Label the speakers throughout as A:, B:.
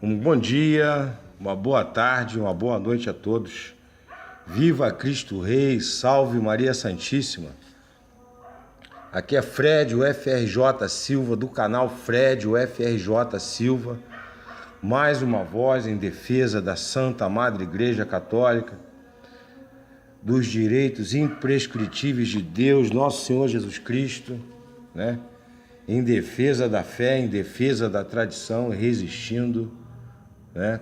A: Um bom dia, uma boa tarde, uma boa noite a todos. Viva Cristo Rei, salve Maria Santíssima. Aqui é Fred, o FRJ Silva, do canal Fred, o FRJ Silva. Mais uma voz em defesa da Santa Madre Igreja Católica, dos direitos imprescritíveis de Deus, nosso Senhor Jesus Cristo, né? Em defesa da fé, em defesa da tradição, resistindo, né?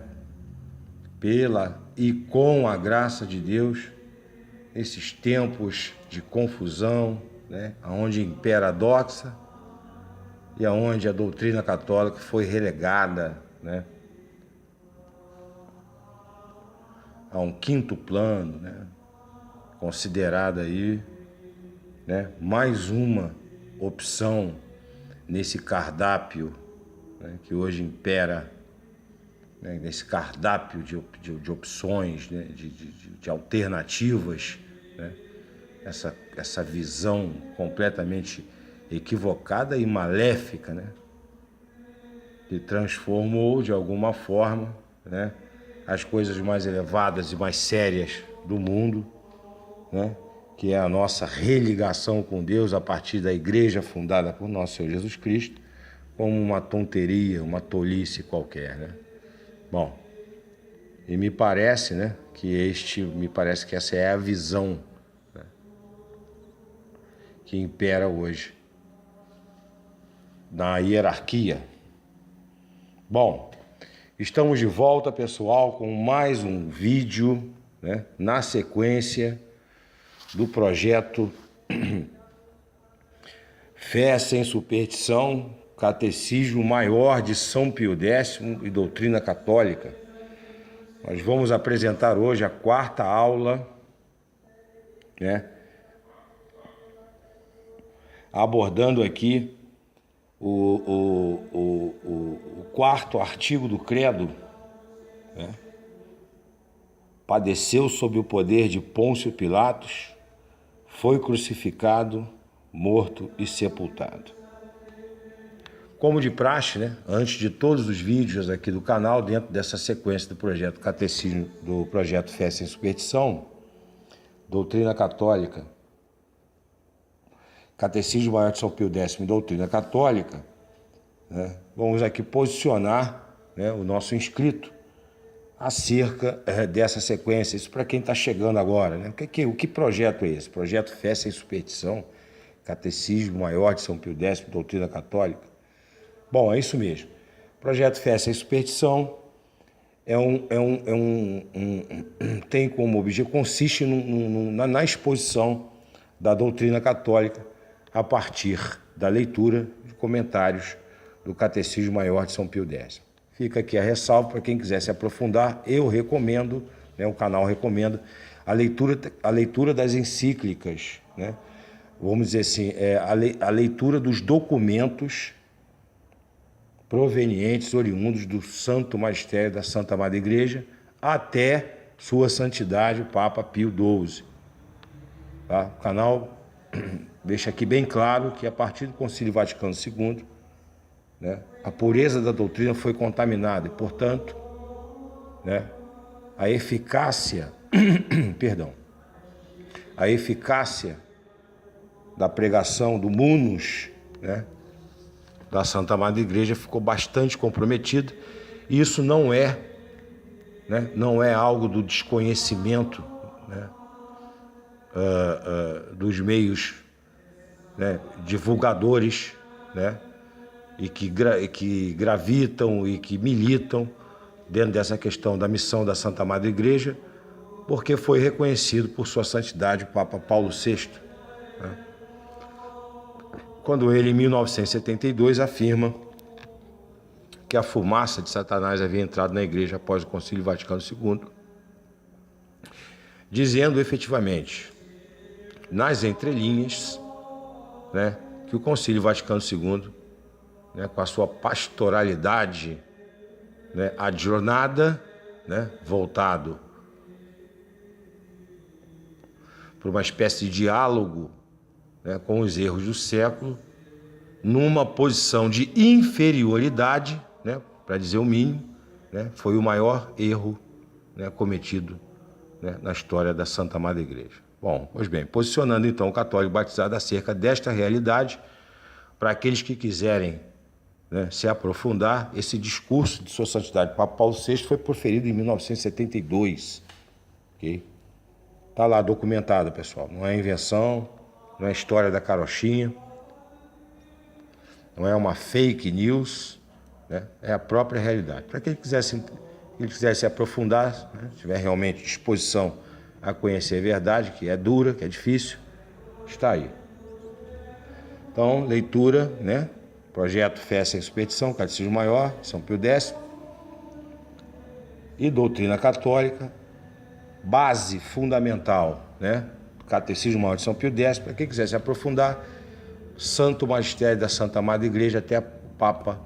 A: Pela e com a graça de Deus, esses tempos de confusão, né? Onde impera a doxa e aonde a doutrina católica foi relegada, né? A um quinto plano, né? Considerada aí, né? Mais uma opção nesse cardápio, né? Que hoje impera, né? Nesse cardápio de opções, né? de alternativas, né? Essa visão completamente equivocada e maléfica, né? Que transformou de alguma forma, né? As coisas mais elevadas e mais sérias do mundo, né? Que é a nossa religação com Deus a partir da igreja fundada por nosso Senhor Jesus Cristo, como uma tonteria, uma tolice qualquer, né? Bom, e me parece, né, que essa é a visão, né, que impera hoje na hierarquia. Bom, estamos de volta, pessoal, com mais um vídeo, né, na sequência do projeto Fé Sem Superstição, Catecismo Maior de São Pio X e Doutrina Católica. Nós vamos apresentar hoje a quarta aula, né, abordando aqui o quarto artigo do Credo, né? Padeceu sob o poder de Pôncio Pilatos, foi crucificado, morto e sepultado. Como de praxe, né? Antes de todos os vídeos aqui do canal, dentro dessa sequência do projeto Catecismo, do projeto Fé Sem Superstição, Doutrina Católica, Catecismo Maior de São Pio X e Doutrina Católica, né? Vamos aqui posicionar, né, o nosso inscrito acerca dessa sequência. Isso para quem está chegando agora, né? O que projeto é esse? Projeto Fé Sem Superstição, Catecismo Maior de São Pio X, Doutrina Católica. Bom, é isso mesmo. Projeto Fé Sem Superstição tem como objetivo, consiste na exposição da doutrina católica a partir da leitura de comentários do Catecismo Maior de São Pio X. Fica aqui a ressalva para quem quiser se aprofundar. Eu recomendo, né, o canal recomenda a leitura das encíclicas, né? Vamos dizer assim, a leitura dos documentos provenientes, oriundos do Santo Magistério da Santa Madre Igreja, até Sua Santidade, o Papa Pio XII. Tá? O canal deixa aqui bem claro que a partir do Concílio Vaticano II, né, a pureza da doutrina foi contaminada e, portanto, né, a eficácia, a eficácia da pregação do munus, né, da Santa Madre Igreja ficou bastante comprometida. Isso não é, né, não é algo do desconhecimento, né, dos meios, né, divulgadores, né, e que gravitam e que militam dentro dessa questão da missão da Santa Madre Igreja, porque foi reconhecido por Sua Santidade o Papa Paulo VI, né? Quando ele, em 1972, afirma que a fumaça de Satanás havia entrado na Igreja após o Concílio Vaticano II, dizendo efetivamente, nas entrelinhas, né, que o Concílio Vaticano II, né, com a sua pastoralidade, né, adjornada, né, voltado para uma espécie de diálogo, né, com os erros do século, numa posição de inferioridade, né, para dizer o mínimo, né, foi o maior erro, né, cometido, né, na história da Santa Madre Igreja. Bom, pois bem, posicionando então o católico batizado acerca desta realidade, para aqueles que quiserem, né, se aprofundar, esse discurso de Sua Santidade Papa Paulo VI foi proferido em 1972, ok? Está lá documentado, pessoal, não é invenção, não é história da carochinha, não é uma fake news, né? É a própria realidade. Para quem quiser se aprofundar, né, tiver realmente disposição a conhecer a verdade, que é dura, que é difícil, está aí. Então, leitura, né? Projeto Fé Sem Superstição, Catecismo Maior, São Pio X, e Doutrina Católica, base fundamental, né? Catecismo Maior de São Pio X, para quem quiser se aprofundar, Santo Magistério da Santa Madre Igreja, até o Papa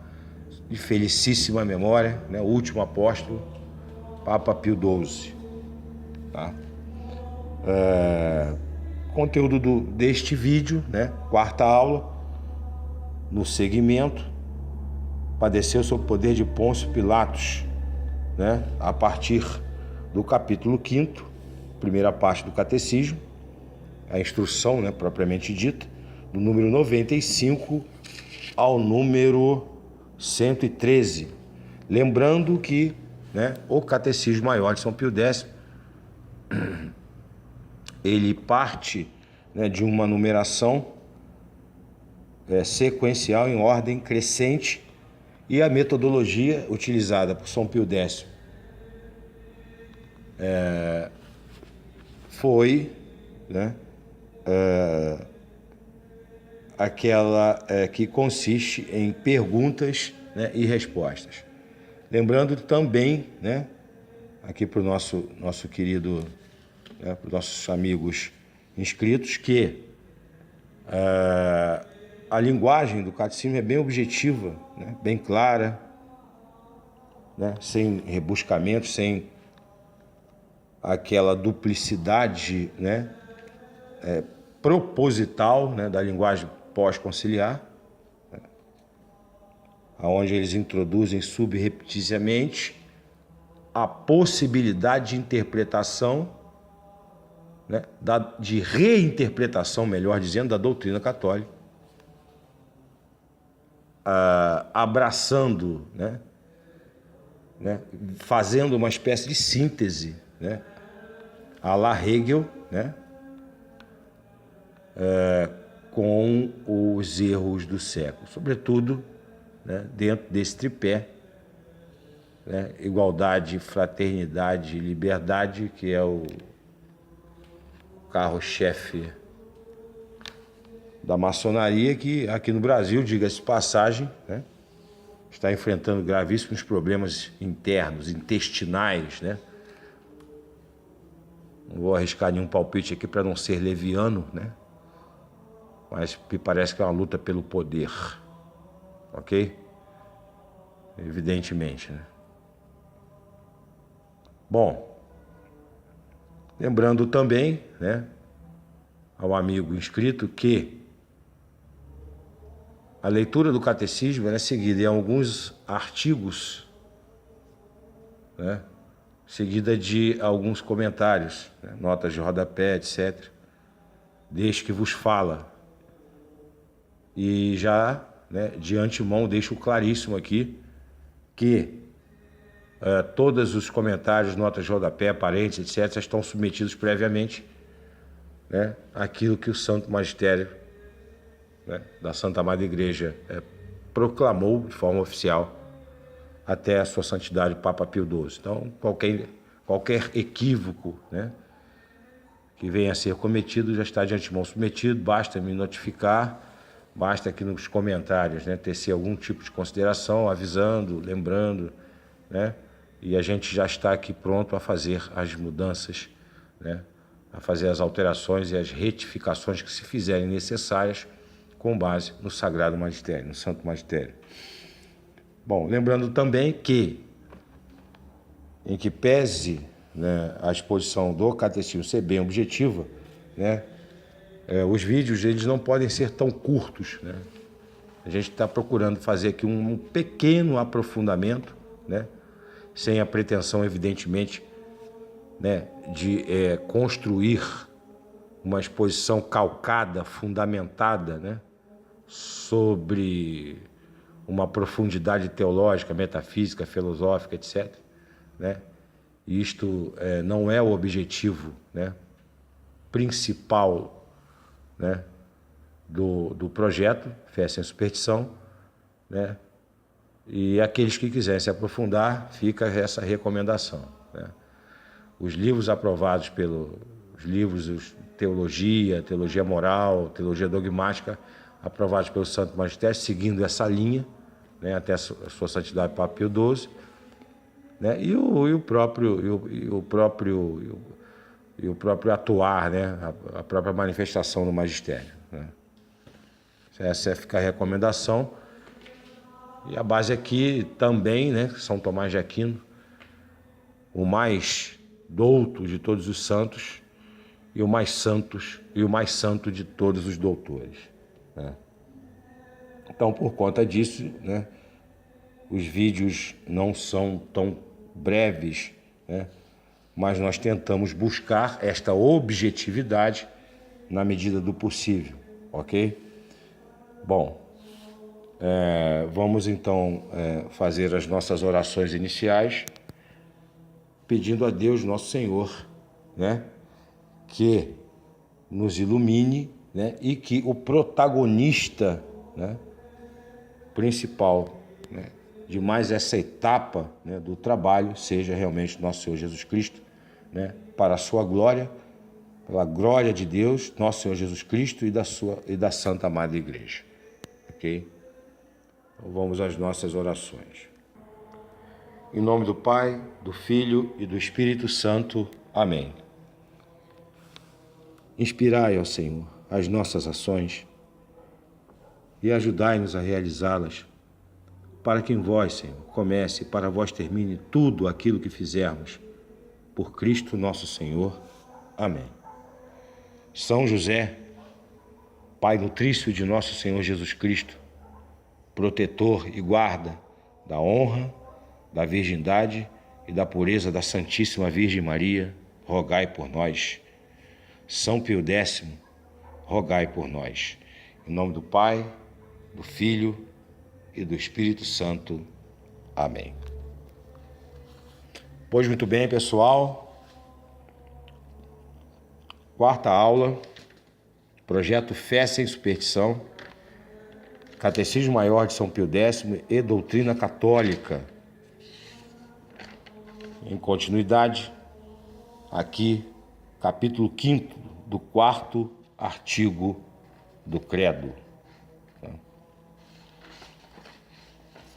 A: de felicíssima memória, né? O último apóstolo, Papa Pio XII. Tá? Conteúdo deste vídeo, né? Quarta aula, no segmento, padeceu sob o poder de Pôncio Pilatos, né? A partir do capítulo 5º, primeira parte do Catecismo, a instrução, né, propriamente dita, do número 95 ao número 113. Lembrando que, né, o Catecismo Maior de São Pio X, ele parte, né, de uma numeração sequencial em ordem crescente, e a metodologia utilizada por São Pio X foi, né, aquela que consiste em perguntas, né, e respostas. Lembrando também, né, aqui para o nosso querido, né, para os nossos amigos inscritos, que a linguagem do catecismo é bem objetiva, né, bem clara, né, sem rebuscamento, sem aquela duplicidade, né, proposital, né, da linguagem pós-conciliar, né, onde eles introduzem subrepticiamente a possibilidade de interpretação, né, de reinterpretação, melhor dizendo, da doutrina católica, abraçando, né, fazendo uma espécie de síntese, né, à la Hegel, né, com os erros do século, sobretudo, né, dentro desse tripé, né, igualdade, fraternidade e liberdade, que é o carro-chefe da maçonaria, que aqui no Brasil, diga-se de passagem, né, está enfrentando gravíssimos problemas internos, intestinais, né? Não vou arriscar nenhum palpite aqui para não ser leviano, né? Mas me parece que é uma luta pelo poder, ok? Evidentemente, né? Bom, lembrando também, né, ao amigo inscrito, que a leitura do catecismo é seguida em alguns artigos, né, seguida de alguns comentários, né, notas de rodapé, etc. Desde que vos fala. E já, né, de antemão deixo claríssimo aqui que todos os comentários, notas de rodapé, parênteses, etc., estão submetidos previamente, né, àquilo que o Santo Magistério, né, da Santa Madre Igreja proclamou de forma oficial até a Sua Santidade Papa Pio XII. Então, qualquer equívoco, né, que venha a ser cometido já está de antemão submetido, basta me notificar, basta aqui nos comentários, né, tecer algum tipo de consideração, avisando, lembrando, né, e a gente já está aqui pronto a fazer as mudanças, né, a fazer as alterações e as retificações que se fizerem necessárias com base no Sagrado Magistério, no Santo Magistério. Bom, lembrando também que, em que pese, né, a exposição do catecismo ser bem objetiva, né, os vídeos eles não podem ser tão curtos, né? A gente está procurando fazer aqui um pequeno aprofundamento, né, sem a pretensão, evidentemente, né, de construir uma exposição calcada, fundamentada, né, sobre uma profundidade teológica, metafísica, filosófica, etc., né? Isto não é o objetivo, né, principal, né, do projeto Fé Sem Superstição, né? E aqueles que quiserem se aprofundar, fica essa recomendação, né? Os livros aprovados os livros teologia moral, teologia dogmática, aprovados pelo Santo Magistério, seguindo essa linha, né, até a sua santidade Papa Pio XII, né, e o próprio atuar, né, a própria manifestação do magistério, né. Essa fica a recomendação. E a base aqui também, né, São Tomás de Aquino, o mais douto de todos os santos e o mais santo de todos os doutores, né? Então, por conta disso, né, os vídeos não são tão breves, né, mas nós tentamos buscar esta objetividade na medida do possível, ok? Bom, vamos então fazer as nossas orações iniciais, pedindo a Deus, nosso Senhor, né, que nos ilumine, né, e que o protagonista, né, principal, né, de mais essa etapa, né, do trabalho seja realmente nosso Senhor Jesus Cristo, né, para a sua glória, pela glória de Deus, nosso Senhor Jesus Cristo e da Santa Amada Igreja, ok? Então vamos às nossas orações. Em nome do Pai, do Filho e do Espírito Santo. Amém. Inspirai, ó Senhor, as nossas ações e ajudai-nos a realizá-las, para que em vós, Senhor, comece e para vós termine tudo aquilo que fizermos. Por Cristo nosso Senhor. Amém. São José, Pai nutrício de nosso Senhor Jesus Cristo, protetor e guarda da honra, da virgindade e da pureza da Santíssima Virgem Maria, rogai por nós. São Pio X, rogai por nós. Em nome do Pai, do Filho e do Espírito Santo. Amém. Pois muito bem, pessoal. Quarta aula, projeto Fé Sem Superstição, Catecismo Maior de São Pio X e Doutrina Católica. Em continuidade, aqui, capítulo 5º do 4º artigo do Credo.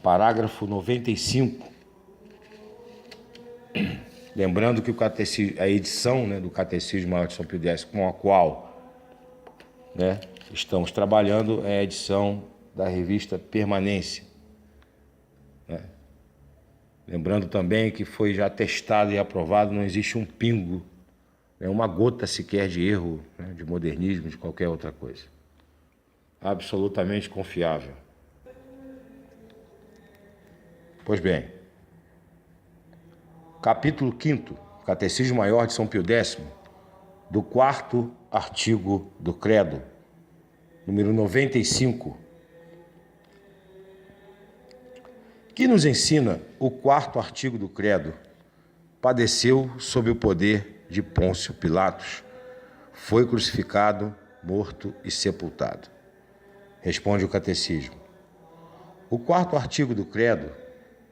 A: Parágrafo 95. Lembrando que a edição, né, do Catecismo Maior de São Pio X, com a qual, né, estamos trabalhando, é a edição da revista Permanência, né? Lembrando também que foi já testado e aprovado, não existe um pingo, né, uma gota sequer de erro, né, de modernismo, de qualquer outra coisa. Absolutamente confiável. Pois bem, capítulo 5º, Catecismo Maior de São Pio X, do 4º artigo do Credo, número 95, que nos ensina o 4º artigo do Credo: padeceu sob o poder de Pôncio Pilatos, foi crucificado, morto e sepultado. Responde o Catecismo. O 4º artigo do Credo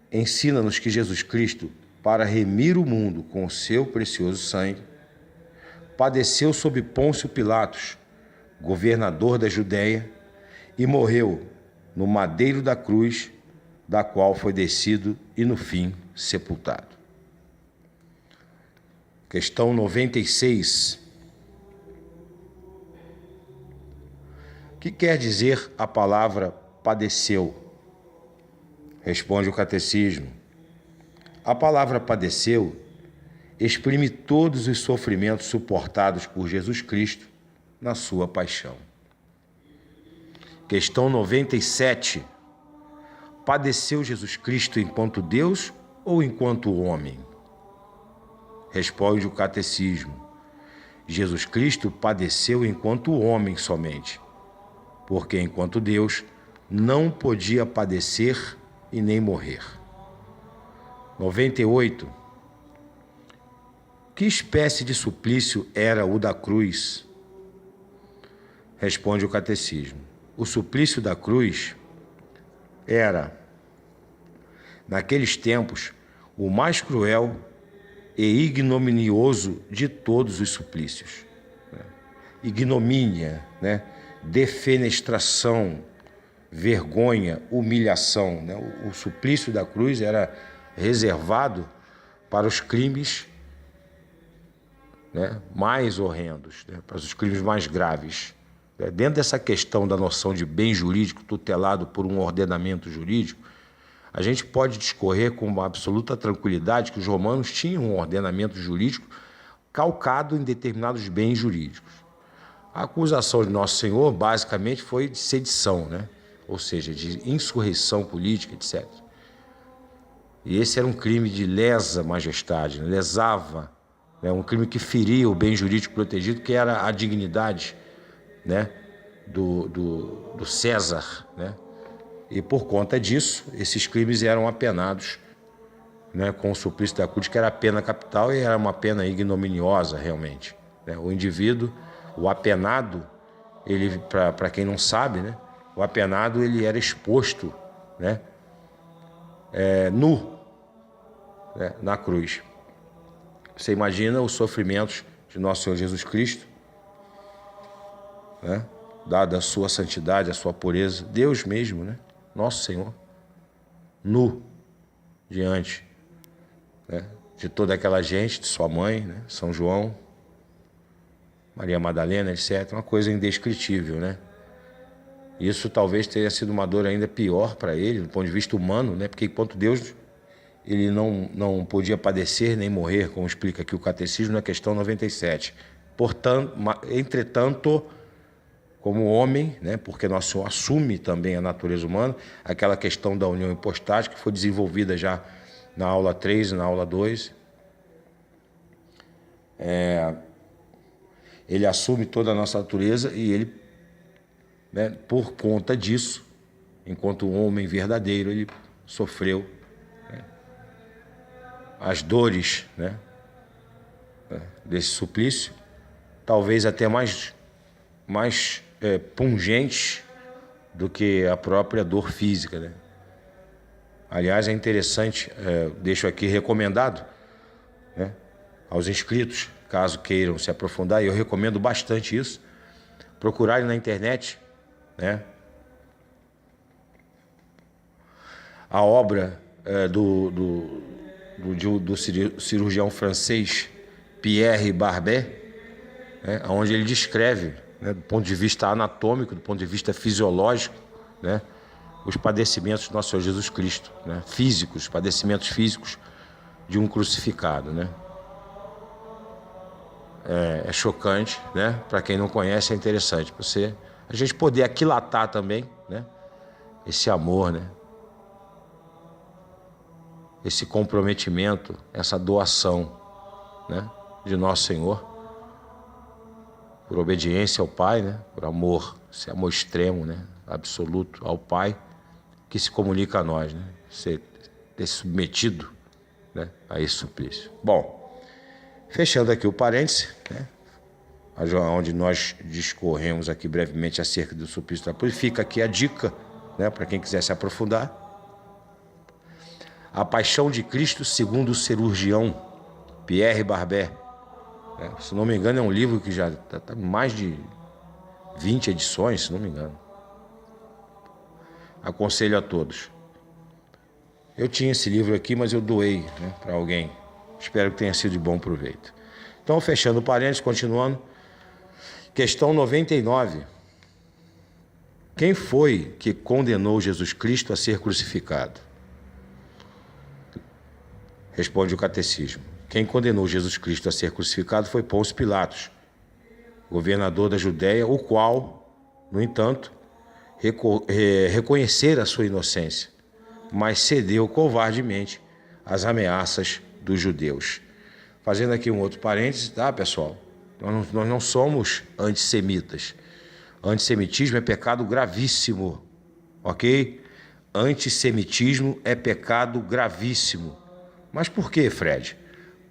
A: ensina-nos que Jesus Cristo, para remir o mundo com o seu precioso sangue, padeceu sob Pôncio Pilatos, governador da Judéia, e morreu no madeiro da cruz, da qual foi descido e, no fim, sepultado. Questão 96. O que quer dizer a palavra padeceu? Responde o Catecismo. A palavra padeceu exprime todos os sofrimentos suportados por Jesus Cristo na sua paixão. Questão 97. Padeceu Jesus Cristo enquanto Deus ou enquanto homem? Responde o catecismo: Jesus Cristo padeceu enquanto homem somente, porque enquanto Deus não podia padecer e nem morrer. 98. Que espécie de suplício era o da cruz? Responde o catecismo: o suplício da cruz era, naqueles tempos, o mais cruel e ignominioso de todos os suplícios. Ignomínia, defenestração, vergonha, humilhação. O suplício da cruz era reservado para os crimes mais horrendos, para os crimes mais graves. Dentro dessa questão da noção de bem jurídico tutelado por um ordenamento jurídico, a gente pode discorrer com uma absoluta tranquilidade que os romanos tinham um ordenamento jurídico calcado em determinados bens jurídicos. A acusação de Nosso Senhor, basicamente, foi de sedição, ou seja, de insurreição política, etc. E esse era um crime de lesa majestade, lesava, um crime que feria o bem jurídico protegido, que era a dignidade do César, E por conta disso, esses crimes eram apenados com o suplício da cruz, que era a pena capital e era uma pena ignominiosa realmente. O indivíduo, o apenado, ele, para quem não sabe, o apenado ele era exposto nu na cruz. Você imagina os sofrimentos de Nosso Senhor Jesus Cristo, dada a sua santidade, a sua pureza, Deus mesmo, Nosso Senhor, nu diante de toda aquela gente, de sua mãe, São João, Maria Madalena, etc. Uma coisa indescritível, Isso talvez tenha sido uma dor ainda pior para ele, do ponto de vista humano, porque enquanto Deus, ele não podia padecer nem morrer, como explica aqui o Catecismo na questão 97. Portanto, entretanto, como homem, porque Nosso Senhor assume também a natureza humana, aquela questão da união hipostática que foi desenvolvida já na aula 3 e na aula 2. Ele assume toda a nossa natureza e ele, por conta disso, enquanto homem verdadeiro, ele sofreu as dores desse suplício, talvez até mais pungentes do que a própria dor física. Aliás, é interessante, deixo aqui recomendado aos inscritos, caso queiram se aprofundar, e eu recomendo bastante isso, procurarem na internet a obra do cirurgião francês Pierre Barbet, onde ele descreve, do ponto de vista anatômico, do ponto de vista fisiológico, os padecimentos de Nosso Senhor Jesus Cristo, físicos, padecimentos físicos de um crucificado. É chocante, Para quem não conhece, é interessante a gente poder aquilatar também, esse amor, esse comprometimento, essa doação, de Nosso Senhor, por obediência ao Pai, por amor, esse amor extremo, absoluto ao Pai, que se comunica a nós, ter submetido, a esse suplício. Bom, fechando aqui o parêntese, onde nós discorremos aqui brevemente acerca do suplício da cruz, fica aqui a dica, para quem quiser se aprofundar. A Paixão de Cristo segundo o cirurgião Pierre Barbet. Se não me engano, é um livro que já está mais de 20 edições, se não me engano. Aconselho a todos. Eu tinha esse livro aqui, mas eu doei para alguém. Espero que tenha sido de bom proveito. Então, fechando o parênteses, continuando. Questão 99. Quem foi que condenou Jesus Cristo a ser crucificado? Responde o Catecismo. Quem condenou Jesus Cristo a ser crucificado foi Pôncio Pilatos, governador da Judéia, o qual, no entanto, reconhecera a sua inocência, mas cedeu covardemente as ameaças dos judeus. Fazendo aqui um outro parêntese, tá, pessoal? Nós não somos antissemitas. Antissemitismo é pecado gravíssimo, ok? Antissemitismo é pecado gravíssimo. Mas por quê, Fred?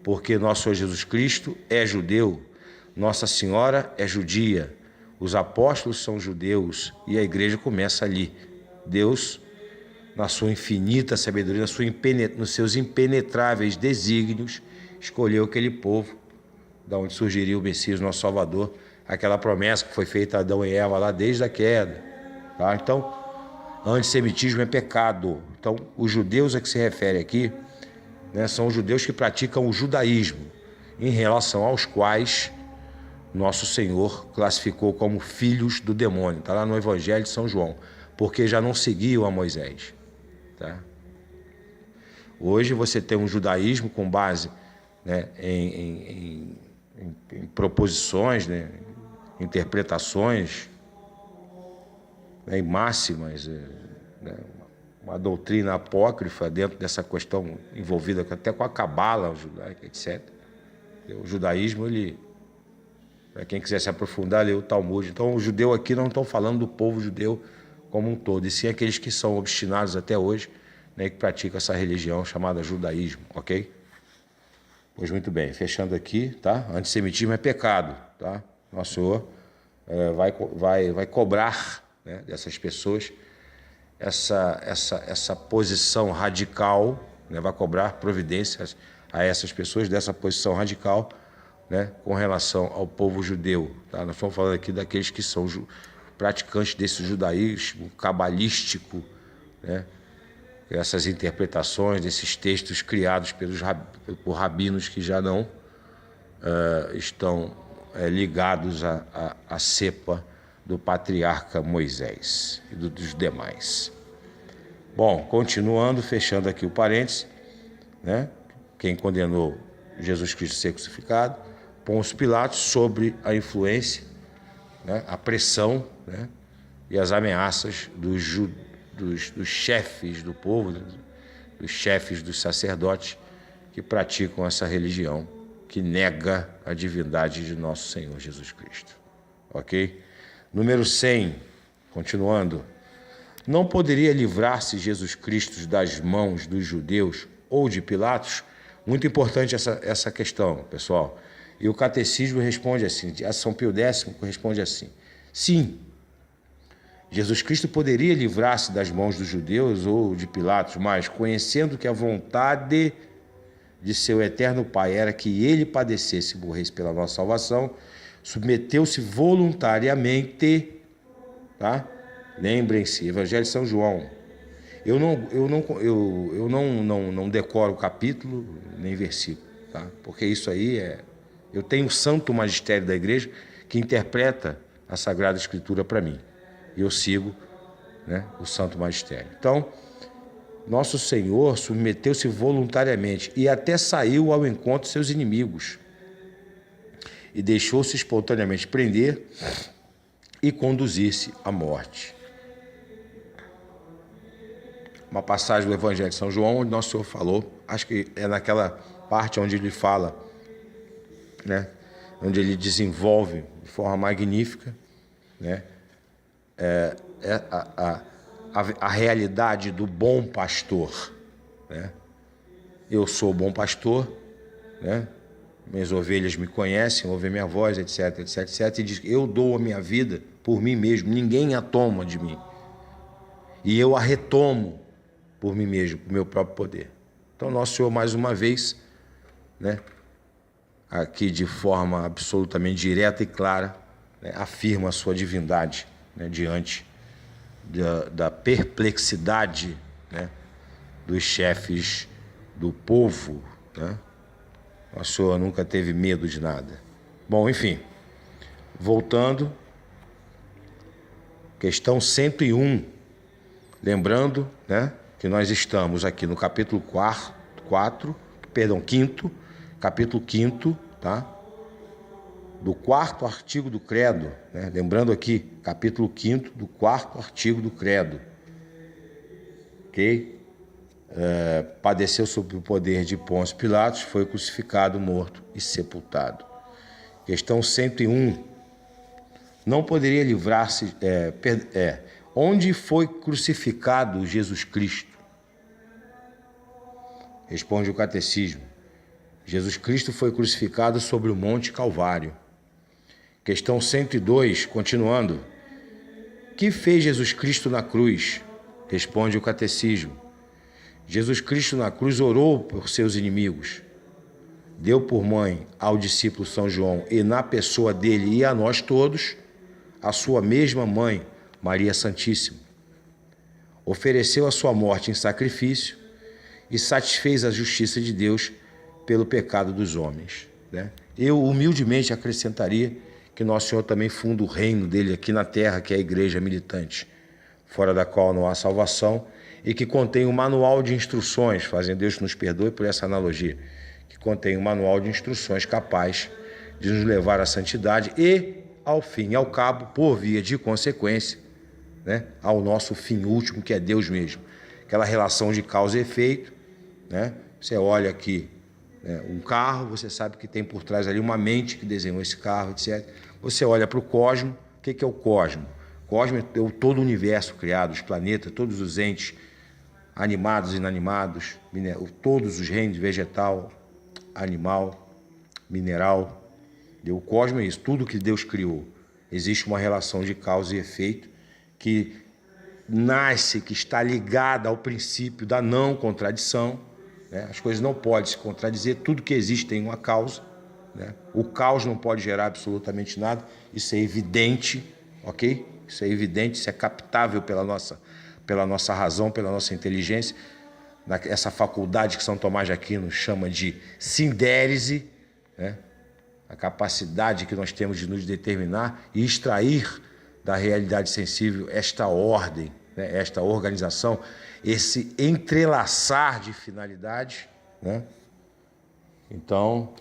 A: Porque nosso Senhor Jesus Cristo é judeu, Nossa Senhora é judia, os apóstolos são judeus e a igreja começa ali. Deus, na sua infinita sabedoria, nos seus impenetráveis desígnios, escolheu aquele povo, da onde surgiria o Messias, nosso Salvador, aquela promessa que foi feita a Adão e Eva lá desde a queda. Tá? Então, antissemitismo é pecado. Então, os judeus a que se refere aqui, né, são os judeus que praticam o judaísmo, em relação aos quais nosso Senhor classificou como filhos do demônio. Está lá no Evangelho de São João, porque já não seguiam a Moisés. Tá? Hoje você tem um judaísmo com base, né, em proposições, né, interpretações, né, em máximas, né, uma doutrina apócrifa dentro dessa questão envolvida até com a cabala judaica, etc. O judaísmo, ele, para quem quiser se aprofundar, lê o Talmud. Então, o judeu aqui não estão falando do povo judeu como um todo, e sim aqueles que são obstinados até hoje, né, que praticam essa religião chamada judaísmo, ok? Pois muito bem, fechando aqui, tá? Antissemitismo é pecado, tá? Nosso Senhor vai cobrar, né, dessas pessoas essa posição radical, né? Vai cobrar providências a essas pessoas dessa posição radical, né, com relação ao povo judeu. Tá? Nós estamos falando aqui daqueles que são praticantes desse judaísmo cabalístico, né, essas interpretações desses textos criados por rabinos que já não estão ligados à cepa do patriarca Moisés e dos demais. Bom, continuando, fechando aqui o parênteses, né, quem condenou Jesus Cristo ser crucificado, Pôncio Pilatos, sobre a influência, né, a pressão, né, e as ameaças dos chefes do povo, né, dos chefes dos sacerdotes que praticam essa religião que nega a divindade de nosso Senhor Jesus Cristo. Ok? Número 100, continuando. Não poderia livrar-se Jesus Cristo das mãos dos judeus ou de Pilatos? Muito importante essa questão, pessoal. E o catecismo responde assim, a São Pio X responde assim: sim, Jesus Cristo poderia livrar-se das mãos dos judeus ou de Pilatos, mas conhecendo que a vontade de seu eterno Pai era que ele padecesse e morresse pela nossa salvação, submeteu-se voluntariamente, tá? Lembrem-se, Evangelho de São João. Eu não decoro o capítulo nem versículo, tá? Porque isso aí eu tenho o santo magistério da igreja que interpreta a Sagrada Escritura para mim. E eu sigo, né, o santo magistério. Então, nosso Senhor submeteu-se voluntariamente e até saiu ao encontro de seus inimigos e deixou-se espontaneamente prender e conduzir-se à morte. Uma passagem do Evangelho de São João, onde nosso Senhor falou, acho que é naquela parte onde ele fala, né, onde ele desenvolve de forma magnífica, né, a realidade do bom pastor, né? Eu sou o bom pastor, né? Minhas ovelhas me conhecem, ouvem minha voz, etc, etc, etc. E diz: eu dou a minha vida por mim mesmo, ninguém a toma de mim. E eu a retomo por mim mesmo, por meu próprio poder. Então, nosso Senhor, mais uma vez, né, aqui de forma absolutamente direta e clara, né, afirma a sua divindade, né, diante da perplexidade, né, dos chefes do povo, né? Nosso Senhor nunca teve medo de nada. Bom, enfim, voltando, questão 101, lembrando, né, que nós estamos aqui no capítulo 5º, capítulo 5º, tá? Do 4º artigo do credo, né? Lembrando aqui, capítulo 5º do 4º artigo do credo, ok? padeceu sob o poder de Pôncio Pilatos, foi crucificado, morto e sepultado. Questão 101. Não poderia livrar-se... onde foi crucificado Jesus Cristo? Responde o Catecismo. Jesus Cristo foi crucificado sobre o Monte Calvário. Questão 102, continuando. Que fez Jesus Cristo na cruz? Responde o Catecismo. Jesus Cristo na cruz orou por seus inimigos. Deu por mãe ao discípulo São João e na pessoa dele e a nós todos, a sua mesma mãe, Maria Santíssima. Ofereceu a sua morte em sacrifício e satisfez a justiça de Deus pelo pecado dos homens. Eu humildemente acrescentaria que Nosso Senhor também funda o reino dele aqui na terra, que é a igreja militante, fora da qual não há salvação, e que contém um manual de instruções, fazendo Deus nos perdoe por essa analogia, que contém um manual de instruções capaz de nos levar à santidade e, ao fim e ao cabo, por via de consequência, ao nosso fim último, que é Deus mesmo. Aquela relação de causa e efeito, Você olha aqui um carro, você sabe que tem por trás ali uma mente que desenhou esse carro, etc. Você olha para o cosmo. O que é o cosmo? O cosmo é todo o universo criado, os planetas, todos os entes, animados e inanimados, todos os reinos, vegetal, animal, mineral. O cosmo é isso, tudo que Deus criou. Existe uma relação de causa e efeito que nasce, que está ligada ao princípio da não contradição. As coisas não podem se contradizer, tudo que existe tem uma causa. O caos não pode gerar absolutamente nada, isso é evidente, ok? Isso é evidente, isso é captável pela nossa razão, pela nossa inteligência. Essa faculdade que São Tomás de Aquino chama de sindérese, a capacidade que nós temos de nos determinar e extrair da realidade sensível esta ordem, esta organização, esse entrelaçar de finalidades. Então,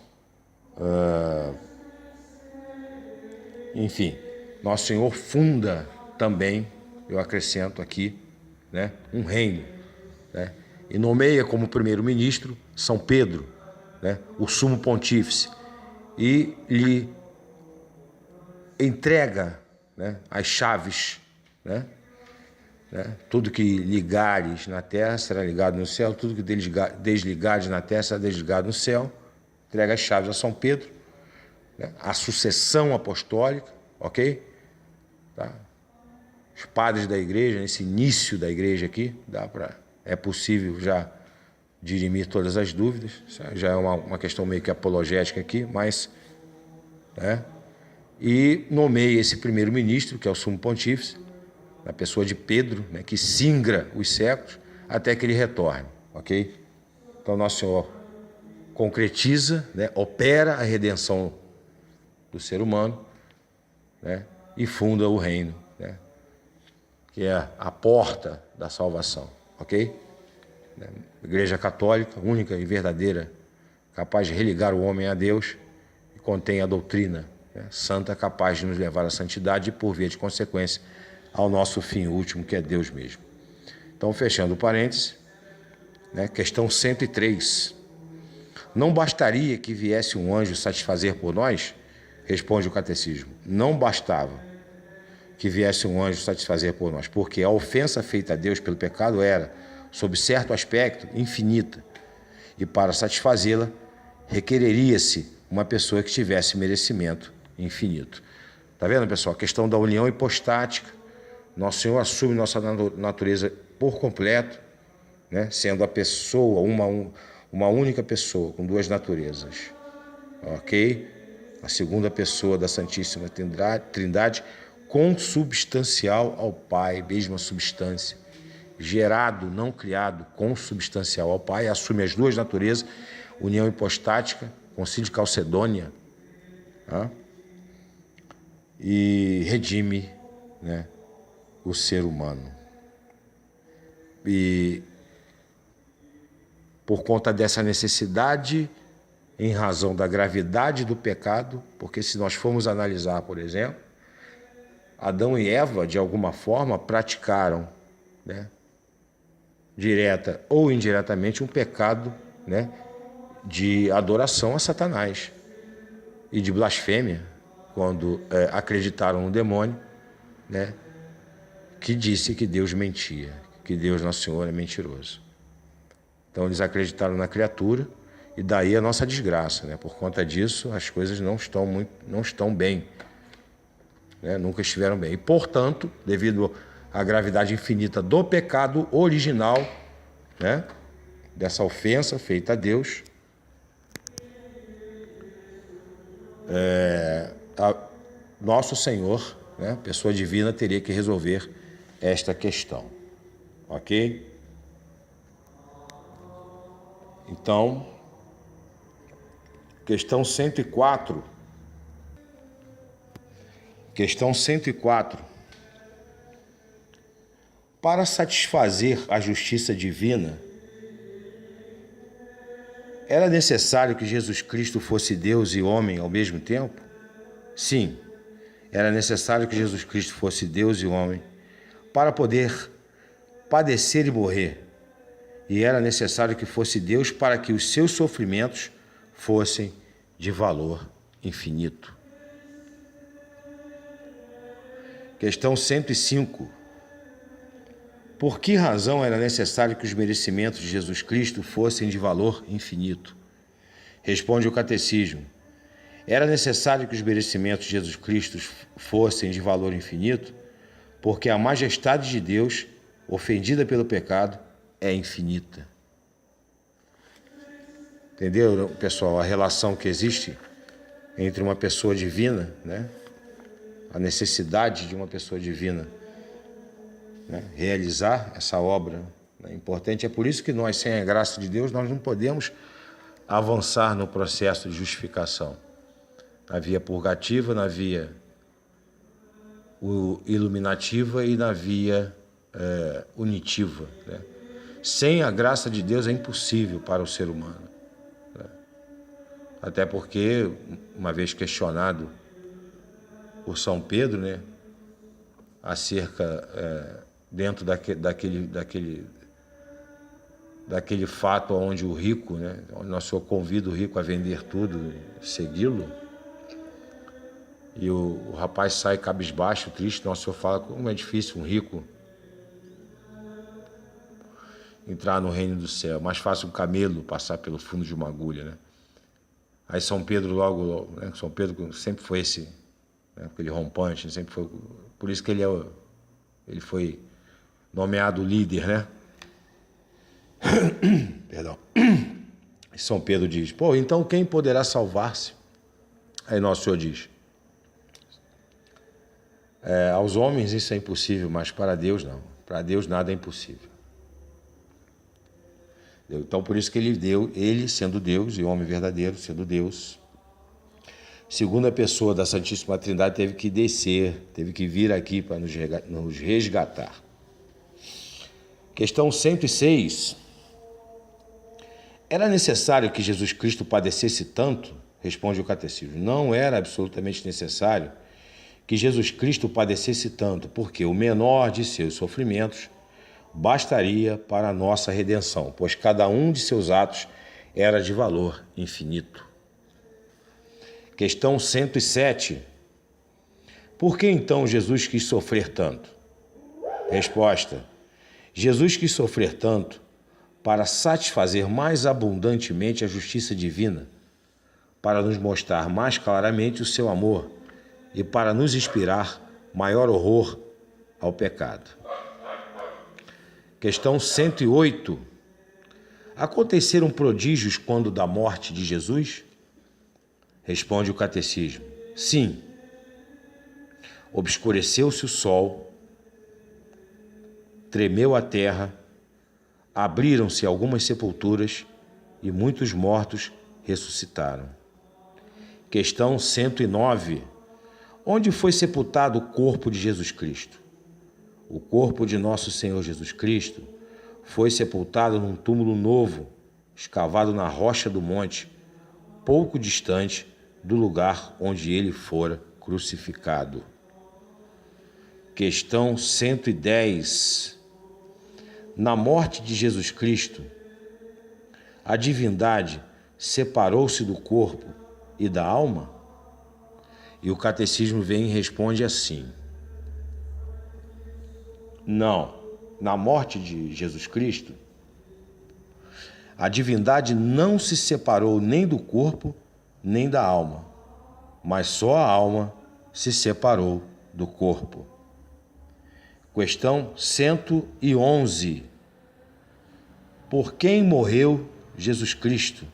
A: enfim, Nosso Senhor funda também, eu acrescento aqui, um reino, e nomeia como primeiro-ministro São Pedro, o sumo pontífice, e lhe entrega as chaves, tudo que ligares na terra será ligado no céu, tudo que desligares na terra será desligado no céu. Entrega as chaves a São Pedro, a sucessão apostólica, ok? Os padres da igreja, nesse início da igreja aqui, é possível já dirimir todas as dúvidas, já é uma questão meio que apologética aqui, mas... E nomeia esse primeiro-ministro, que é o sumo pontífice, na pessoa de Pedro, que singra os séculos, até que ele retorne, ok? Então, Nosso Senhor concretiza, opera a redenção do ser humano, e funda o reino, que é a porta da salvação, ok? Igreja Católica, única e verdadeira, capaz de religar o homem a Deus, e contém a doutrina santa, capaz de nos levar à santidade e, por via de consequência, ao nosso fim último, que é Deus mesmo. Então, fechando o parênteses, questão 103. Não bastaria que viesse um anjo satisfazer por nós? Responde o Catecismo. Não bastava que viesse um anjo satisfazer por nós, porque a ofensa feita a Deus pelo pecado era, sob certo aspecto, infinita, e para satisfazê-la requereria-se uma pessoa que tivesse merecimento infinito. Está vendo, pessoal? A questão da união hipostática. Nosso Senhor assume nossa natureza por completo, sendo a pessoa, uma única pessoa, com duas naturezas. Ok? A segunda pessoa da Santíssima Trindade, consubstancial ao Pai, mesma substância. Gerado, não criado, consubstancial ao Pai, assume as duas naturezas, união hipostática, Concílio de Calcedônia, e redime o ser humano. E por conta dessa necessidade, em razão da gravidade do pecado, porque se nós formos analisar, por exemplo, Adão e Eva, de alguma forma, praticaram direta ou indiretamente, um pecado, né, de adoração a Satanás e de blasfêmia, quando acreditaram no demônio, né, que disse que Deus mentia, que Deus Nosso Senhor é mentiroso. Então eles acreditaram na criatura e daí a nossa desgraça, né? Por conta disso as coisas não estão bem, né? Nunca estiveram bem. E portanto, devido à gravidade infinita do pecado original, né, dessa ofensa feita a Deus, nosso Senhor, né, pessoa divina, teria que resolver esta questão, ok? Então, questão 104. Questão 104. Para satisfazer a justiça divina, era necessário que Jesus Cristo fosse Deus e homem ao mesmo tempo? Sim, era necessário que Jesus Cristo fosse Deus e homem para poder padecer e morrer. E era necessário que fosse Deus para que os seus sofrimentos fossem de valor infinito. Questão 105. Por que razão era necessário que os merecimentos de Jesus Cristo fossem de valor infinito? Responde o Catecismo. Era necessário que os merecimentos de Jesus Cristo fossem de valor infinito, porque a majestade de Deus, ofendida pelo pecado, é infinita. Entendeu, pessoal, a relação que existe entre uma pessoa divina, né? A necessidade de uma pessoa divina, né, realizar essa obra, né, importante. É por isso que nós, sem a graça de Deus, nós não podemos avançar no processo de justificação. Na via purgativa, na via iluminativa e na via unitiva, né? Sem a graça de Deus é impossível para o ser humano, né? Até porque, uma vez questionado por São Pedro, né, acerca, dentro daquele fato onde o rico, né, onde Nosso Senhor convida o rico a vender tudo, segui-lo, e o rapaz sai cabisbaixo, triste. Nosso Senhor fala como é difícil um rico entrar no reino do céu. Mais fácil um camelo passar pelo fundo de uma agulha, né? Aí São Pedro logo, né? São Pedro sempre foi esse, né, aquele rompante, sempre foi, por isso que ele foi nomeado líder, né? Perdão. E São Pedro diz: pô, então quem poderá salvar-se? Aí Nosso Senhor diz: aos homens isso é impossível, mas para Deus não. Para Deus nada é impossível. Então por isso que ele sendo Deus e homem verdadeiro, sendo Deus, segunda pessoa da Santíssima Trindade, teve que descer, teve que vir aqui para nos resgatar. Questão 106. Era necessário que Jesus Cristo padecesse tanto? Responde o Catecismo. Não era absolutamente necessário que Jesus Cristo padecesse tanto, porque o menor de seus sofrimentos bastaria para a nossa redenção, pois cada um de seus atos era de valor infinito. Questão 107. Por que então Jesus quis sofrer tanto? Resposta: Jesus quis sofrer tanto para satisfazer mais abundantemente a justiça divina, para nos mostrar mais claramente o seu amor e para nos inspirar maior horror ao pecado. Questão 108. Aconteceram prodígios quando da morte de Jesus? Responde o Catecismo. Sim. Obscureceu-se o sol, tremeu a terra, abriram-se algumas sepulturas e muitos mortos ressuscitaram. Questão 109. Onde foi sepultado o corpo de Jesus Cristo? O corpo de nosso Senhor Jesus Cristo foi sepultado num túmulo novo, escavado na rocha do monte, pouco distante do lugar onde ele fora crucificado. Questão 110. Na morte de Jesus Cristo, a divindade separou-se do corpo e da alma? E o catecismo vem e responde assim: não. Na morte de Jesus Cristo, a divindade não se separou nem do corpo nem da alma, mas só a alma se separou do corpo. Questão 111. Por quem morreu Jesus Cristo?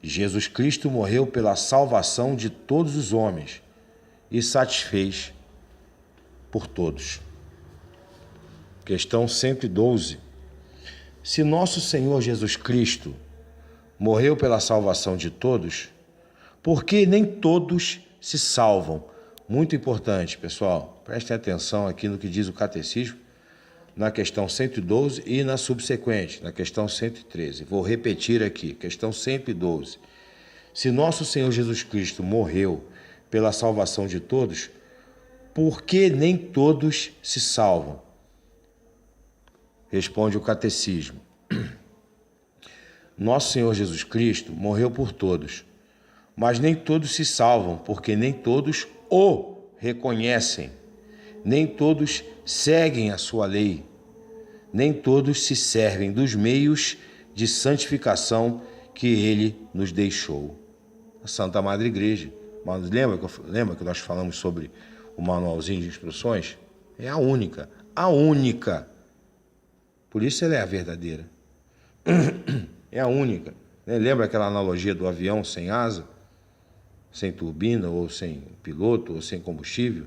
A: Jesus Cristo morreu pela salvação de todos os homens e satisfez por todos. Questão 112. Se nosso Senhor Jesus Cristo morreu pela salvação de todos, por que nem todos se salvam? Muito importante, pessoal. Prestem atenção aqui no que diz o catecismo, na questão 112 e na subsequente, na questão 113. Vou repetir aqui, questão 112. Se nosso Senhor Jesus Cristo morreu pela salvação de todos, por que nem todos se salvam? Responde o catecismo. Nosso Senhor Jesus Cristo morreu por todos, mas nem todos se salvam, porque nem todos o reconhecem, nem todos seguem a sua lei, nem todos se servem dos meios de santificação que ele nos deixou. A Santa Madre Igreja. Mas lembra que nós falamos sobre o manualzinho de instruções? É a única. Por isso ela é a verdadeira. É a única. Lembra aquela analogia do avião sem asa, sem turbina, ou sem piloto, ou sem combustível,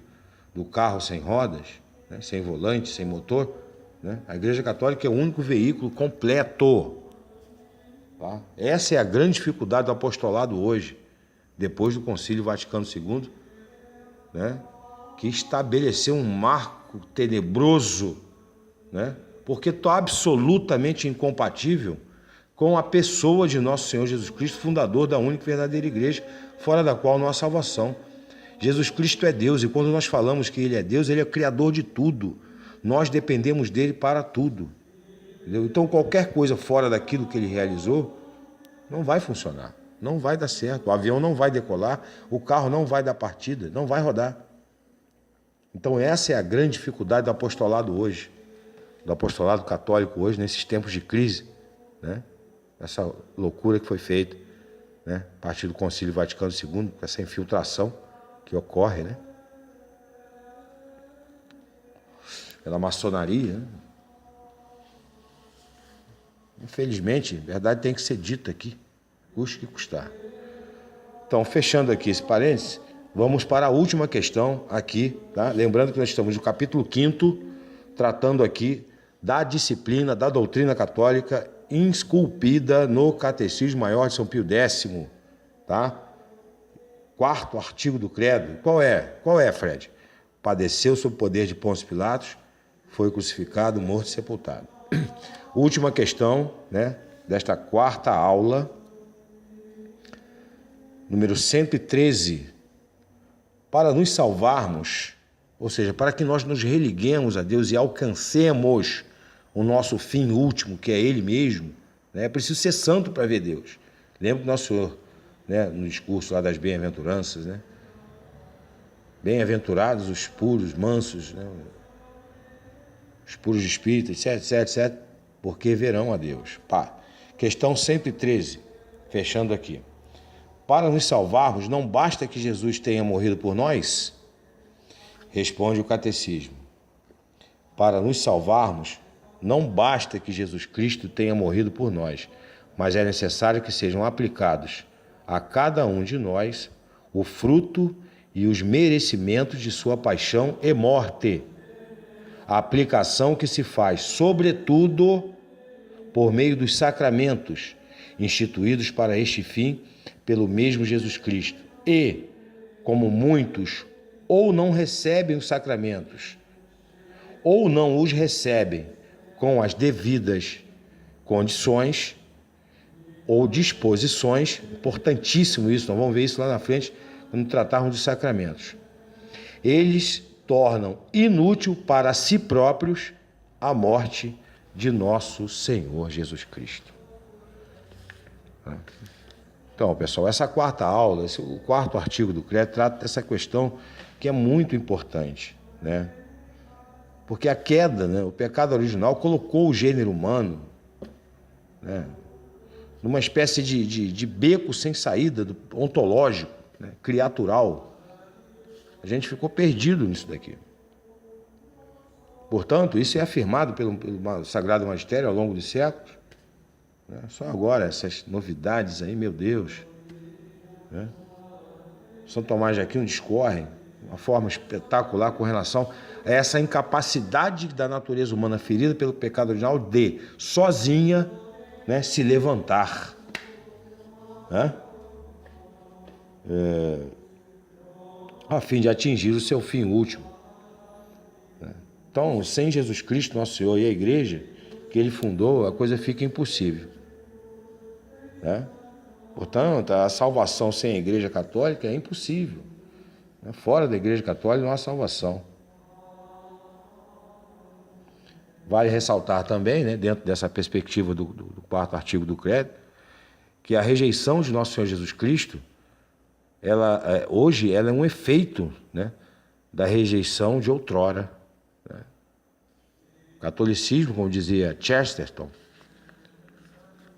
A: do carro sem rodas, né? Sem volante, sem motor? Né? A Igreja Católica é o único veículo completo. Tá? Essa é a grande dificuldade do apostolado hoje, depois do Concílio Vaticano II, né? Que estabeleceu um marco tenebroso, né? Porque está absolutamente incompatível com a pessoa de nosso Senhor Jesus Cristo, fundador da única e verdadeira igreja, fora da qual não há salvação. Jesus Cristo é Deus, e quando nós falamos que Ele é Deus, Ele é criador de tudo. Nós dependemos dEle para tudo. Entendeu? Então, qualquer coisa fora daquilo que Ele realizou, não vai funcionar, não vai dar certo. O avião não vai decolar, o carro não vai dar partida, não vai rodar. Então, essa é a grande dificuldade do apostolado hoje, do apostolado católico hoje, nesses tempos de crise, né? Essa loucura que foi feita, né? A partir do Concílio Vaticano II, com essa infiltração que ocorre, né? Pela maçonaria, né? Infelizmente, a verdade tem que ser dita aqui, custe que custar. Então, fechando aqui esse parênteses, vamos para a última questão aqui, tá? Lembrando que nós estamos no capítulo 5º, tratando aqui da disciplina da doutrina católica esculpida no Catecismo Maior de São Pio X, tá? 4º artigo do credo. Qual é, Fred? Padeceu sob o poder de Pôncio Pilatos, foi crucificado, morto e sepultado. Última questão, né, desta 4ª aula, número 113. Para nos salvarmos, ou seja, para que nós nos religuemos a Deus e alcancemos o nosso fim último, que é Ele mesmo, né, é preciso ser santo para ver Deus. Lembra que Nosso Senhor, né, no discurso lá das bem-aventuranças, né? Bem-aventurados os puros, mansos, né, os puros de espírito, etc, porque verão a Deus. Pá. Questão 113, fechando aqui. Para nos salvarmos, não basta que Jesus tenha morrido por nós? Responde o catecismo. Para nos salvarmos, não basta que Jesus Cristo tenha morrido por nós, mas é necessário que sejam aplicados a cada um de nós o fruto e os merecimentos de sua paixão e morte. A aplicação que se faz, sobretudo, por meio dos sacramentos instituídos para este fim pelo mesmo Jesus Cristo. E, como muitos ou não recebem os sacramentos, ou não os recebem com as devidas condições ou disposições, importantíssimo isso, nós vamos ver isso lá na frente, quando tratarmos de sacramentos. Eles tornam inútil para si próprios a morte de nosso Senhor Jesus Cristo. Então, pessoal, essa quarta aula, o quarto artigo do credo trata dessa questão que é muito importante, né? Porque a queda, né, o pecado original colocou o gênero humano, né, numa espécie de beco sem saída, ontológico, né, criatural. A gente ficou perdido nisso daqui. Portanto, isso é afirmado pelo Sagrado Magistério ao longo dos séculos. Né? Só agora, essas novidades aí, meu Deus. Né? São Tomás de Aquino discorre de uma forma espetacular com relação a essa incapacidade da natureza humana ferida pelo pecado original de, sozinha, né, se levantar. Né? A fim de atingir o seu fim último. Então, sem Jesus Cristo, nosso Senhor, e a igreja que ele fundou, a coisa fica impossível. Né? Portanto, a salvação sem a igreja católica é impossível. Fora da igreja católica não há salvação. Vale ressaltar também, né, dentro dessa perspectiva do quarto artigo do credo, que a rejeição de nosso Senhor Jesus Cristo, hoje ela é um efeito, né, da rejeição de outrora. O catolicismo, como dizia Chesterton,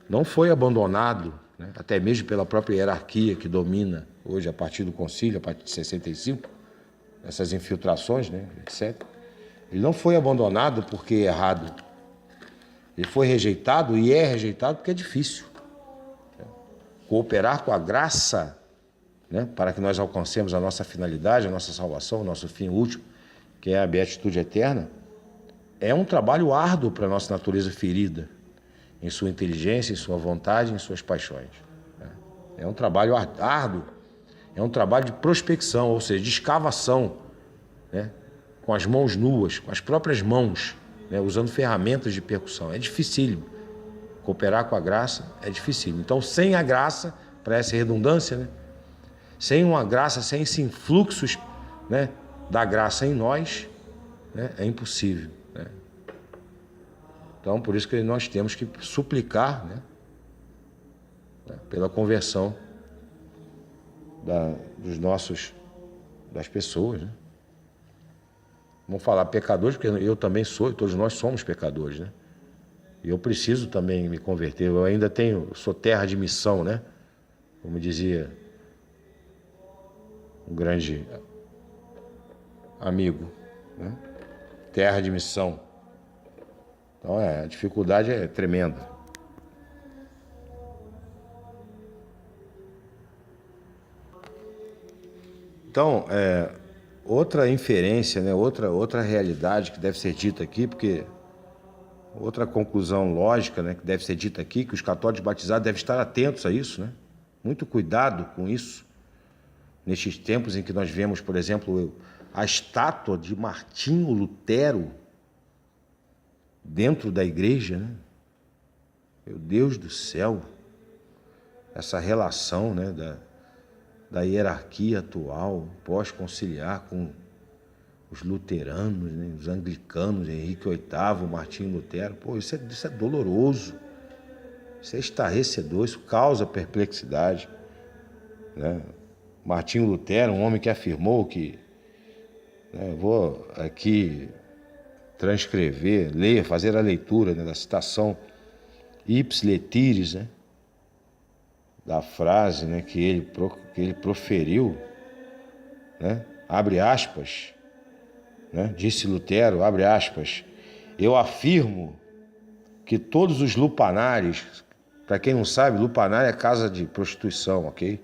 A: não foi abandonado, né, até mesmo pela própria hierarquia que domina hoje a partir do concílio, a partir de 65, essas infiltrações, né, etc. Ele não foi abandonado porque é errado. Ele foi rejeitado e é rejeitado porque é difícil. Cooperar com a graça, né, para que nós alcancemos a nossa finalidade, a nossa salvação, o nosso fim último, que é a beatitude eterna, é um trabalho árduo para a nossa natureza ferida, em sua inteligência, em sua vontade, em suas paixões. É um trabalho árduo, é um trabalho de prospecção, ou seja, de escavação, né? Com as mãos nuas, com as próprias mãos, né? Usando ferramentas de percussão. É dificílimo. Cooperar com a graça é difícil. Então, sem a graça, para essa redundância, né? Sem uma graça, sem esse influxo, né, da graça em nós, né, é impossível. Né? Então, por isso que nós temos que suplicar, né, pela conversão das pessoas. Né? Vamos falar pecadores, porque eu também sou, e todos nós somos pecadores. Né? E eu preciso também me converter. Eu ainda sou terra de missão, né? Como dizia um grande amigo, né? Terra de missão. Então a dificuldade é tremenda. Então, outra inferência, né? outra realidade que deve ser dita aqui, porque outra conclusão lógica, né, que deve ser dita aqui, que os católicos batizados devem estar atentos a isso, né? Muito cuidado com isso. Nestes tempos em que nós vemos, por exemplo, a estátua de Martinho Lutero dentro da igreja, né? Meu Deus do céu, essa relação, né, da hierarquia atual, pós-conciliar com os luteranos, né, os anglicanos, Henrique VIII, Martinho Lutero. Pô, isso é doloroso, isso é estarrecedor, isso causa perplexidade. Né? Martinho Lutero, um homem que afirmou que, né, vou aqui transcrever, ler, fazer a leitura, né, da citação Ips Letiris, né, da frase, né, que ele proferiu, né, abre aspas, né, disse Lutero, abre aspas, eu afirmo que todos os lupanares, para quem não sabe, lupanar é casa de prostituição, ok?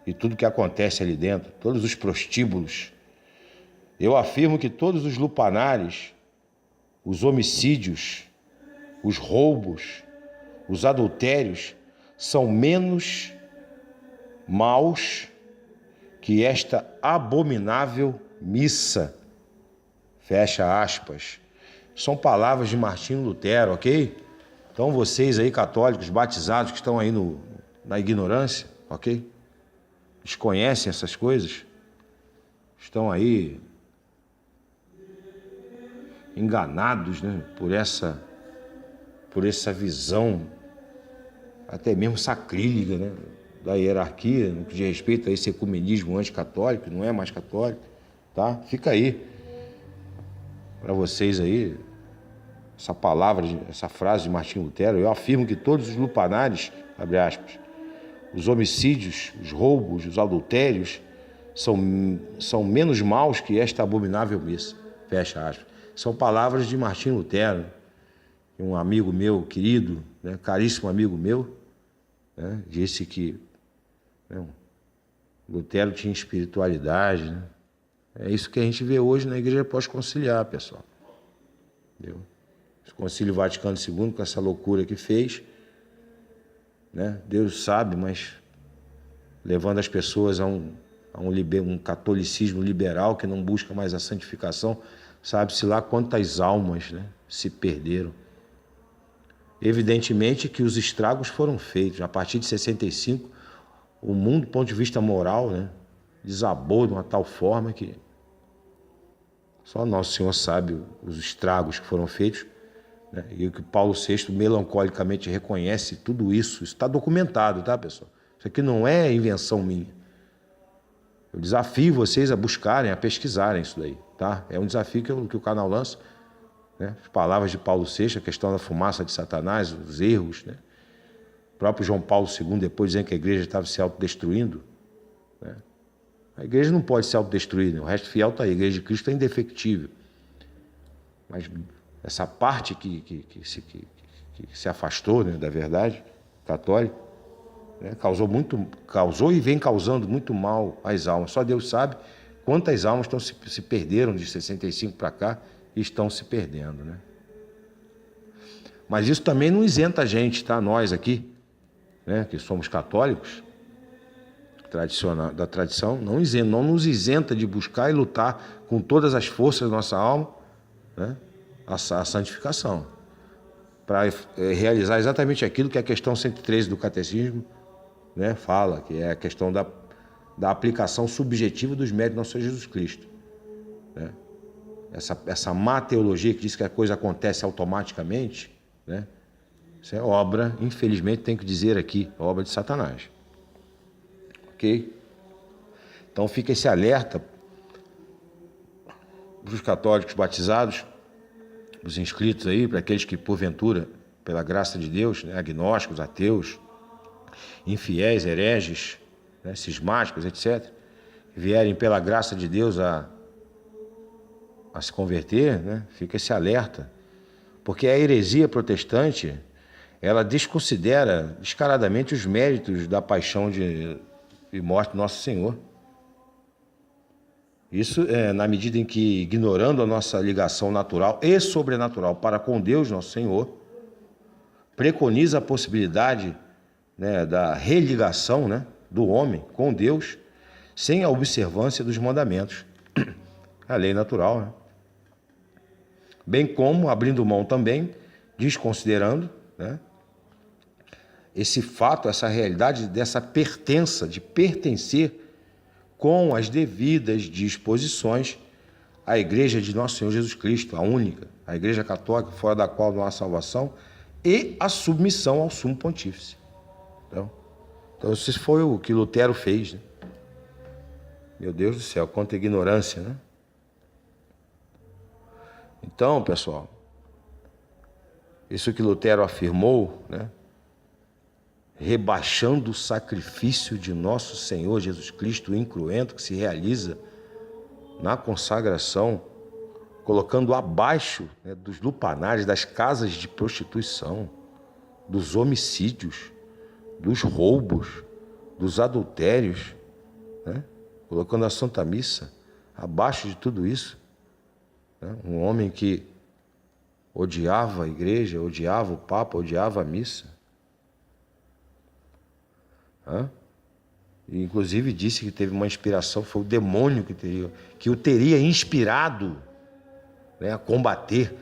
A: E tudo que acontece ali dentro, todos os prostíbulos. Eu afirmo que todos os lupanares, os homicídios, os roubos, os adultérios, são menos maus que esta abominável missa. Fecha aspas. São palavras de Martinho Lutero, ok? Então vocês aí, católicos, batizados, que estão aí na ignorância, ok? Desconhecem essas coisas, estão aí enganados, né, por essa por essa visão até mesmo sacrílega, né, da hierarquia, no que diz respeito a esse ecumenismo anticatólico, não é mais católico, tá? Fica aí para vocês aí essa palavra, essa frase de Martinho Lutero. Eu afirmo que todos os lupanares, abre aspas, os homicídios, os roubos, os adultérios são menos maus que esta abominável missa, fecha aspas. São palavras de Martinho Lutero, um amigo meu querido, né, caríssimo amigo meu, né, disse que, né, Lutero tinha espiritualidade, né? É isso que a gente vê hoje na igreja pós-conciliar, pessoal. Entendeu? O Concílio Vaticano II, com essa loucura que fez, né? Deus sabe, mas levando as pessoas a um catolicismo liberal que não busca mais a santificação, sabe-se lá quantas almas, né, se perderam. Evidentemente que os estragos foram feitos. A partir de 65, o mundo, do ponto de vista moral, né, desabou de uma tal forma que só Nosso Senhor sabe os estragos que foram feitos, né, e o que Paulo VI melancolicamente reconhece tudo isso. Isso está documentado, tá, pessoal? Isso aqui não é invenção minha. Eu desafio vocês a buscarem, a pesquisarem isso daí, tá? É um desafio que o canal lança, né? As palavras de Paulo VI, a questão da fumaça de Satanás, os erros, né? O próprio João Paulo II, depois dizendo que a igreja estava se autodestruindo, né? A igreja não pode se autodestruir, né? O resto fiel está aí, a igreja de Cristo é indefectível. Mas essa parte que se afastou, né, da verdade católica, né, causou e vem causando muito mal às almas. Só Deus sabe quantas almas se perderam de 65 para cá e estão se perdendo, né? Mas isso também não isenta a gente, tá? Nós aqui, né, que somos católicos, da tradição, não nos isenta de buscar e lutar com todas as forças da nossa alma, né, a santificação, para realizar exatamente aquilo que a questão 113 do Catecismo, né, fala, que é a questão da aplicação subjetiva dos méritos do nosso Senhor Jesus Cristo, né? Essa má teologia que diz que a coisa acontece automaticamente, né? Isso é obra, infelizmente tenho que dizer aqui, obra de Satanás. Ok? Então fica esse alerta para os católicos batizados, os inscritos aí, para aqueles que porventura, pela graça de Deus, né, agnósticos, ateus, infiéis, hereges, né, cismáticos, etc., vierem pela graça de Deus a se converter, né, fica esse alerta, porque a heresia protestante, ela desconsidera descaradamente os méritos da paixão e morte do nosso Senhor. Isso é na medida em que, ignorando a nossa ligação natural e sobrenatural para com Deus, nosso Senhor, preconiza a possibilidade, né, da religação, né, do homem com Deus sem a observância dos mandamentos, a lei natural, né? Bem como abrindo mão também, desconsiderando, né, esse fato, essa realidade dessa pertença, de pertencer com as devidas disposições à Igreja de Nosso Senhor Jesus Cristo, a única, a Igreja Católica, fora da qual não há salvação, e a submissão ao Sumo Pontífice. Então isso foi o que Lutero fez, né? Meu Deus do céu, quanta ignorância, né? Então, pessoal, isso que Lutero afirmou, né, rebaixando o sacrifício de nosso Senhor Jesus Cristo incruento que se realiza na consagração, colocando abaixo, né, dos lupanares, das casas de prostituição, dos homicídios, dos roubos, dos adultérios, né, colocando a Santa Missa abaixo de tudo isso, né, um homem que odiava a igreja, odiava o Papa, odiava a missa. E, inclusive disse que teve uma inspiração, foi o demônio que o teria inspirado, né, a combater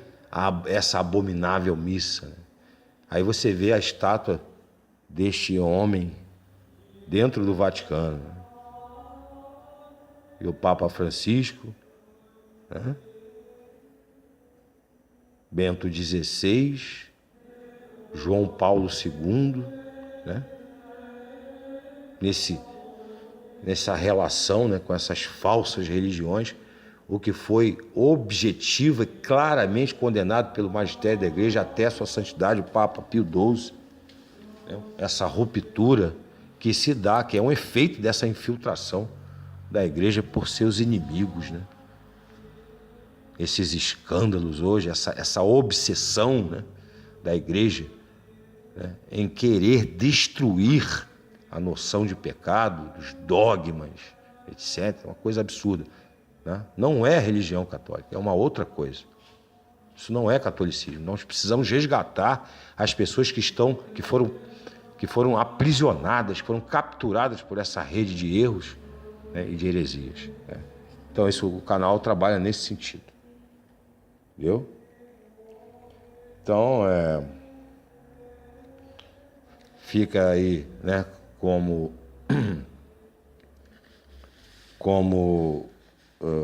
A: essa abominável missa, né? Aí você vê a estátua deste homem dentro do Vaticano, né? E o Papa Francisco, né? Bento XVI João Paulo II, né? Nessa relação, né, com essas falsas religiões, o que foi objetivo e claramente condenado pelo magistério da igreja até sua santidade, o Papa Pio XII, né? Essa ruptura que se dá, que é um efeito dessa infiltração da igreja por seus inimigos, né? Esses escândalos hoje, essa obsessão, né, da igreja, né, em querer destruir a noção de pecado, dos dogmas, etc. Uma coisa absurda, né? Não é religião católica, é uma outra coisa. Isso não é catolicismo. Nós precisamos resgatar as pessoas que foram aprisionadas, que foram capturadas por essa rede de erros, né, e de heresias, né? Então o canal trabalha nesse sentido. Entendeu? Então, fica aí, né, como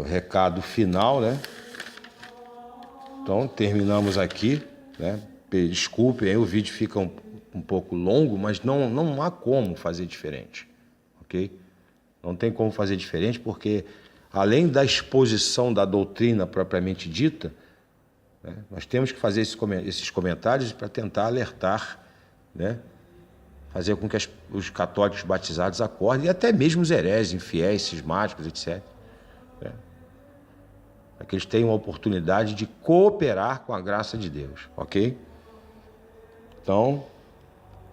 A: recado final, né? Então, terminamos aqui, né? Desculpe, aí o vídeo fica um pouco longo, mas não há como fazer diferente, ok? Não tem como fazer diferente, porque além da exposição da doutrina propriamente dita, né, nós temos que fazer esses comentários para tentar alertar, né, fazer com que os católicos batizados acordem, e até mesmo os hereges, infiéis, cismáticos, etc., né, para que eles tenham a oportunidade de cooperar com a graça de Deus, ok? Então,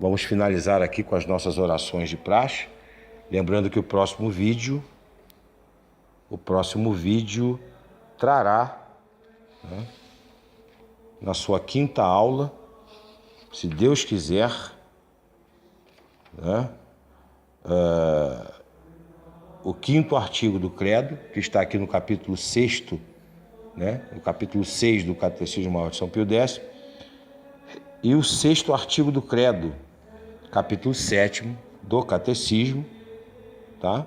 A: vamos finalizar aqui com as nossas orações de praxe, lembrando que o próximo vídeo trará, né, na sua 5ª aula, se Deus quiser, né, o 5º artigo do Credo, que está aqui no capítulo 6º, né, no capítulo 6 do Catecismo Maior de São Pio X, e o 6º artigo do Credo, capítulo 7º do Catecismo, tá?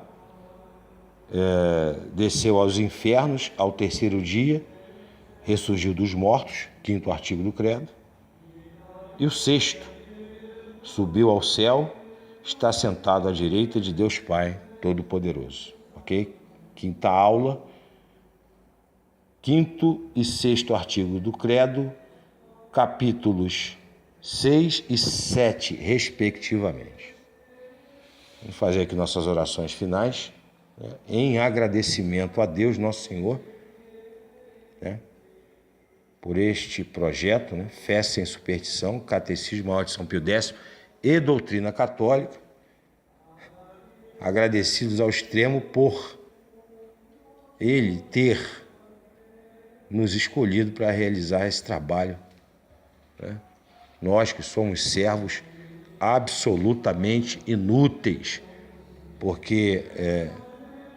A: Desceu aos infernos ao 3º dia, ressurgiu dos mortos, 5º artigo do Credo. E o 6º, subiu ao céu, está sentado à direita de Deus Pai Todo-Poderoso, ok? 5ª aula, 5º e 6º artigo do Credo, capítulos 6 e 7, respectivamente. Vamos fazer aqui nossas orações finais, né, em agradecimento a Deus, nosso Senhor, né, por este projeto, né, Fé Sem Superstição, Catecismo Maior de São Pio X e Doutrina Católica. Agradecidos ao extremo por Ele ter nos escolhido para realizar esse trabalho, né? Nós que somos servos absolutamente inúteis, porque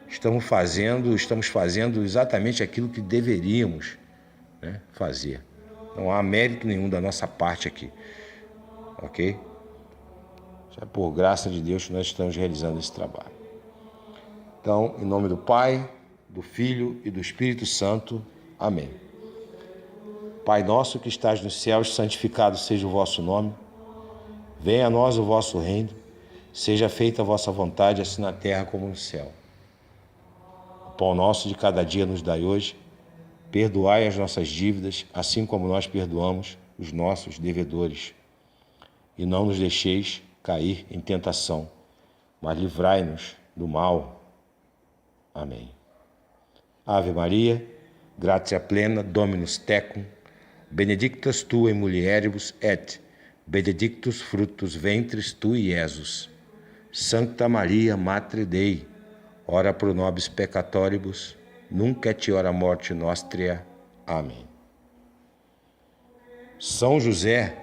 A: estamos fazendo exatamente aquilo que deveríamos, né, fazer. Não há mérito nenhum da nossa parte aqui, ok? É por graça de Deus que nós estamos realizando esse trabalho. Então, em nome do Pai, do Filho e do Espírito Santo. Amém. Pai nosso que estás nos céus, santificado seja o vosso nome. Venha a nós o vosso reino. Seja feita a vossa vontade, assim na terra como no céu. O pão nosso de cada dia nos dai hoje. Perdoai as nossas dívidas, assim como nós perdoamos os nossos devedores. E não nos deixeis cair em tentação, mas livrai-nos do mal. Amém. Ave Maria, gratia plena, Dominus tecum, benedictus tu in mulieribus et benedictus fructus ventris tui, Iesus. Sancta Maria, Mater Dei, ora pro nobis peccatoribus, nunc et hora morte nostra. Amém. São José,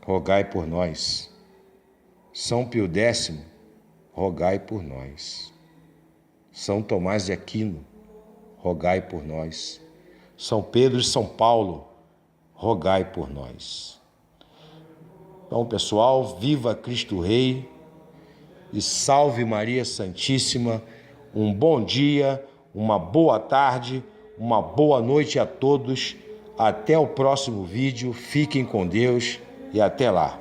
A: rogai por nós. São Pio X, rogai por nós. São Tomás de Aquino, rogai por nós. São Pedro e São Paulo, rogai por nós. Então, pessoal, viva Cristo Rei e salve Maria Santíssima. Um bom dia, uma boa tarde, uma boa noite a todos. Até o próximo vídeo. Fiquem com Deus. e até lá.